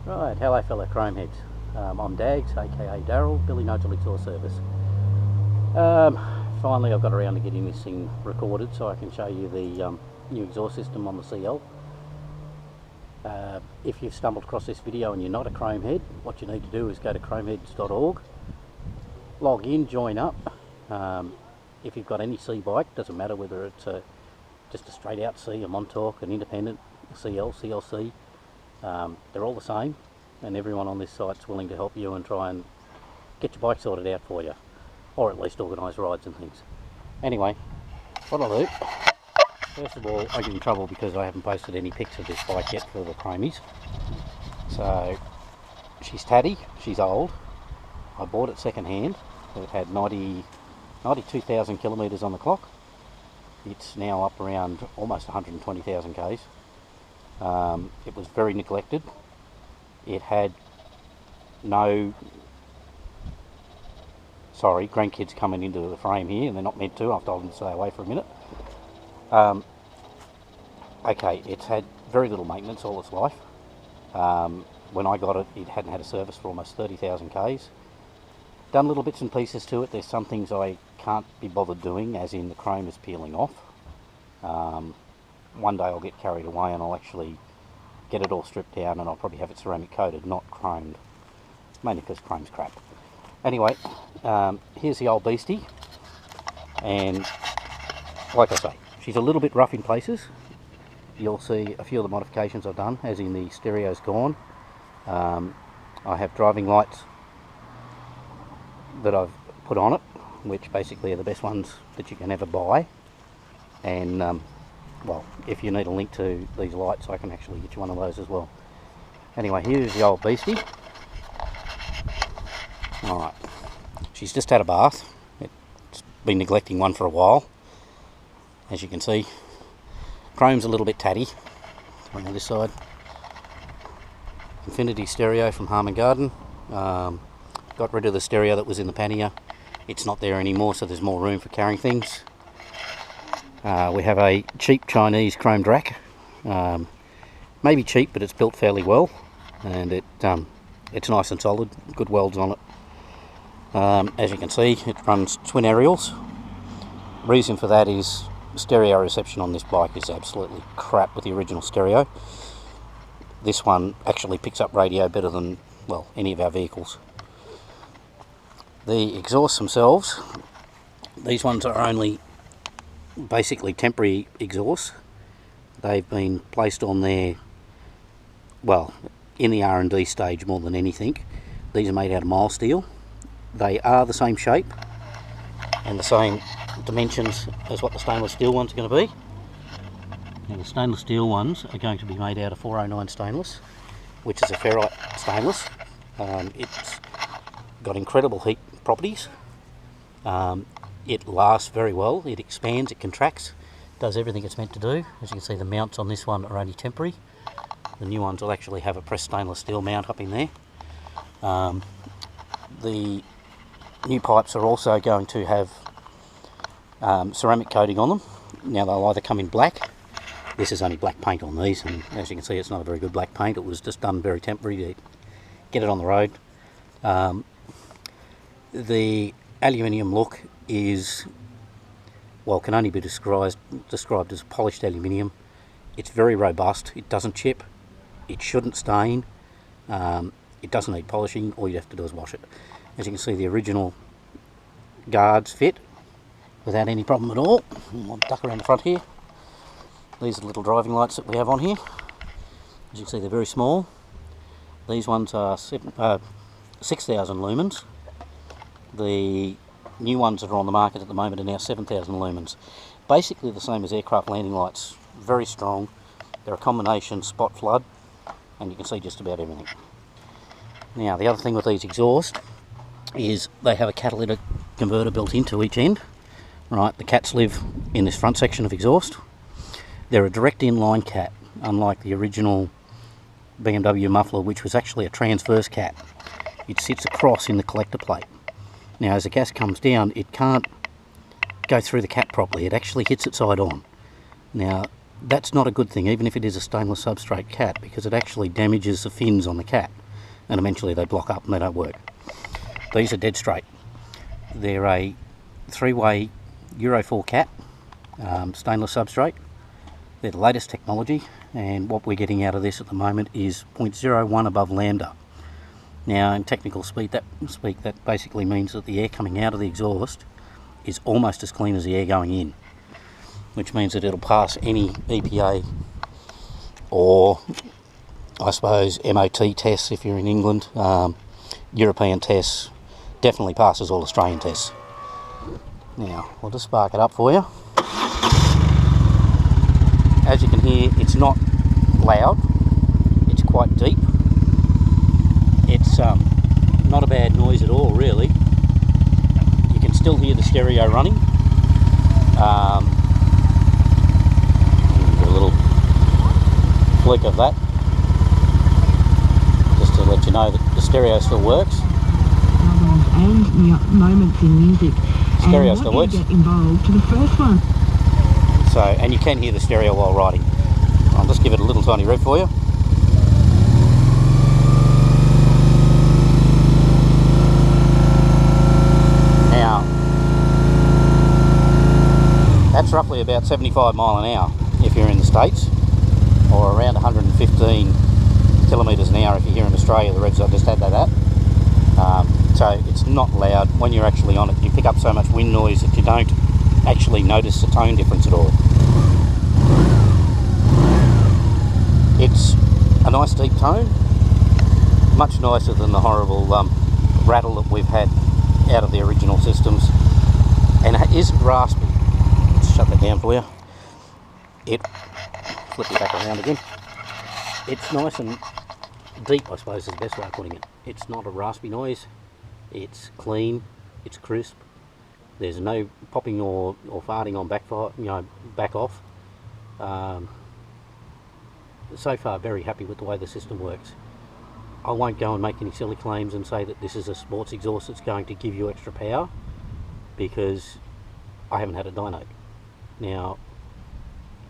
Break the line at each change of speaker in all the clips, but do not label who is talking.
Right, hello fellow chrome heads. I'm Dags, aka Daryl, billiNUDGEl exhaust service. Finally I've got around to getting this thing recorded so I can show you the new exhaust system on the CL. If you've stumbled across this video and you're not a chrome head, what you need to do is go to chromeheads.org, log in, join up. If you've got any C bike, doesn't matter whether it's just a straight out C, a Montauk, an independent, a CL, CLC, they're all the same, and everyone on this site's willing to help you and try and get your bike sorted out for you, or at least organise rides and things. Anyway, what I'll do, first of all, I get in trouble because I haven't posted any pics of this bike yet for the chromies. So she's tatty, she's old. I bought it second hand. It had 92,000 kilometres on the clock. It's now up around almost 120,000 k's. It was very neglected. It had no, sorry, grandkids coming into the frame here, and they're not meant to. I've told them to stay away for a minute. Okay, it's had very little maintenance all its life. When I got it, it hadn't had a service for almost 30,000 k's. Done little bits and pieces to it. There's some things I can't be bothered doing, as in the chrome is peeling off. One day I'll get carried away and I'll actually get it all stripped down, and I'll probably have it ceramic coated, not chromed, mainly because chrome's crap. Anyway, here's the old beastie, and like I say, she's a little bit rough in places. You'll see a few of the modifications I've done, as in the stereo's gone. I have driving lights that I've put on it, which basically are the best ones that you can ever buy, and well, if you need a link to these lights, I can actually get you one of those as well. Anyway, here's the old beastie. Alright, she's just had a bath. It's been neglecting one for a while. As you can see, chrome's a little bit tatty. On this side, Infinity stereo from Harman Garden. Got rid of the stereo that was in the pannier. It's not there anymore, so there's more room for carrying things. We have a cheap Chinese chromed rack. Maybe cheap, but it's built fairly well, and it's nice and solid, good welds on it. As you can see, it runs twin aerials. Reason for that is stereo reception on this bike is absolutely crap with the original stereo. This one actually picks up radio better than, well, any of our vehicles. The exhausts themselves, these ones are only basically temporary exhausts. They've been placed on there, well, in the R&D stage more than anything. These are made out of mild steel. They are the same shape and the same dimensions as what the stainless steel ones are going to be. Now, the stainless steel ones are going to be made out of 409 stainless, which is a ferrite stainless. It's got incredible heat properties. It lasts very well. It expands, it contracts, does everything it's meant to do. As you can see, the mounts on this one are only temporary. The new ones will actually have a pressed stainless steel mount up in there. The new pipes are also going to have ceramic coating on them. Now, they'll either come in black. This is only black paint on these, and as you can see, it's not a very good black paint. It was just done very temporary to get it on the road. The aluminium look is, well, can only be described as polished aluminium. It's very robust. It doesn't chip. It shouldn't stain. It doesn't need polishing. All you have to do is wash it. As you can see, the original guards fit without any problem at all. I'll duck around the front here. These are the little driving lights that we have on here. As you can see, they're very small. These ones are 6,000 lumens. The new ones that are on the market at the moment are now 7,000 lumens. Basically the same as aircraft landing lights. Very strong. They're a combination spot flood, and you can see just about everything. Now, the other thing with these exhausts is they have a catalytic converter built into each end. Right, the cats live in this front section of exhaust. They're a direct inline cat, unlike the original BMW muffler, which was actually a transverse cat. It sits across in the collector plate. Now, as the gas comes down, it can't go through the cat properly. It actually hits it side on. Now, That's not a good thing, even if it is a stainless substrate cat, because it actually damages the fins on the cat, and eventually they block up and they don't work. These are dead straight. They're a 3-way Euro 4 cat, stainless substrate. They're the latest technology, and what we're getting out of this at the moment is 0.01 above lambda. Now, in technical speak, that basically means that the air coming out of the exhaust is almost as clean as the air going in, which means that it'll pass any EPA or, I suppose, MOT tests if you're in England. European tests, definitely passes all Australian tests. Now, we'll just spark it up for you. As you can hear, it's not loud, it's quite deep. It's not a bad noise at all, really. You can still hear the stereo running. A little flick of that, just to let you know that the stereo still works.
And moments in music.
Stereo still works.
Get involved to the first one.
So, and you can hear the stereo while riding. I'll just give it a little tiny rev for you. Now, that's roughly about 75 mile an hour if you're in the States, or around 115 kilometres an hour if you're here in Australia, the revs I just had that at. So it's not loud. When you're actually on it, you pick up so much wind noise that you don't actually notice the tone difference at all. It's a nice deep tone, much nicer than the horrible rattle that we've had out of the original systems, and it isn't raspy. Let's shut that down for you. Flip it back around again. It's nice and deep, I suppose is the best way of putting it. It's not a raspy noise, it's clean, it's crisp. There's no popping or farting on back off. So far, very happy with the way the system works. I won't go and make any silly claims and say that this is a sports exhaust that's going to give you extra power, because I haven't had a dyno. Now,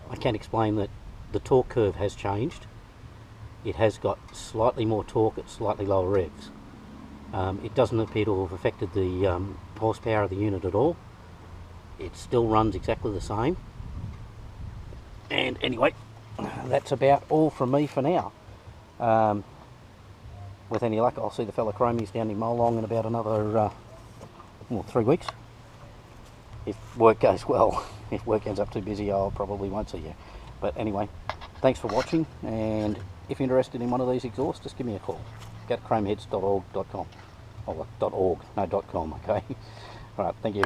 I can explain that the torque curve has changed. It has got slightly more torque at slightly lower revs. It doesn't appear to have affected the horsepower of the unit at all. It still runs exactly the same. And anyway, that's about all from me for now. With any luck, I'll see the fellow Chromies down in Molong in about another 3 weeks. If work goes well. If work ends up too busy, I'll probably won't see you. But anyway, thanks for watching, and if you're interested in one of these exhausts, just give me a call. Go to chromeheads.org.com. Or .org, no .com, okay? Alright, thank you.